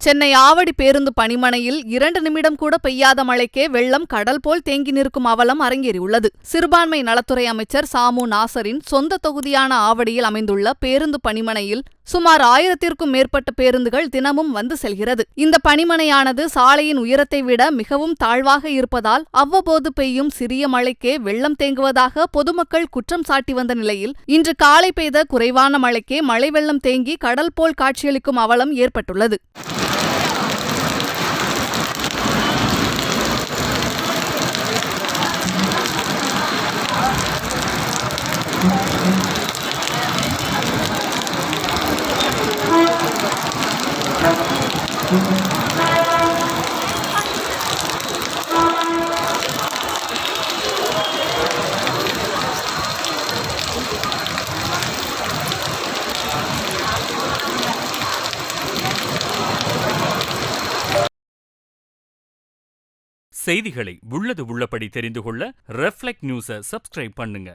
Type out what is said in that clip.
சென்னை ஆவடி பேருந்து பணிமனையில் 2 நிமிடம் கூட பெய்யாத மழைக்கே வெள்ளம் கடல் போல் தேங்கி நிற்கும் அவலம் அரங்கேறியுள்ளது. சிறுபான்மை நலத்துறை அமைச்சர் சாமு நாசரின் சொந்த தொகுதியான ஆவடியில் அமைந்துள்ள பேருந்து பணிமனையில் சுமார் 1000த்திற்கும் மேற்பட்ட பேருந்துகள் தினமும் வந்து செல்கிறது. இந்த பணிமனையானது சாலையின் உயரத்தை விட மிகவும் தாழ்வாக இருப்பதால் அவ்வப்போது பெய்யும் சிறிய மழைக்கே வெள்ளம் தேங்குவதாக பொதுமக்கள் குற்றம் சாட்டி வந்த நிலையில் இன்று காலை பெய்த குறைவான மழைக்கே மழை வெள்ளம் தேங்கி கடல் போல் காட்சியளிக்கும் அவலம் ஏற்பட்டுள்ளது. செய்திகளை உள்ளது உள்ளபடி தெரிந்து கொள்ள ரெஃப்ளெக்ட் நியூஸை சப்ஸ்கிரைப் பண்ணுங்க.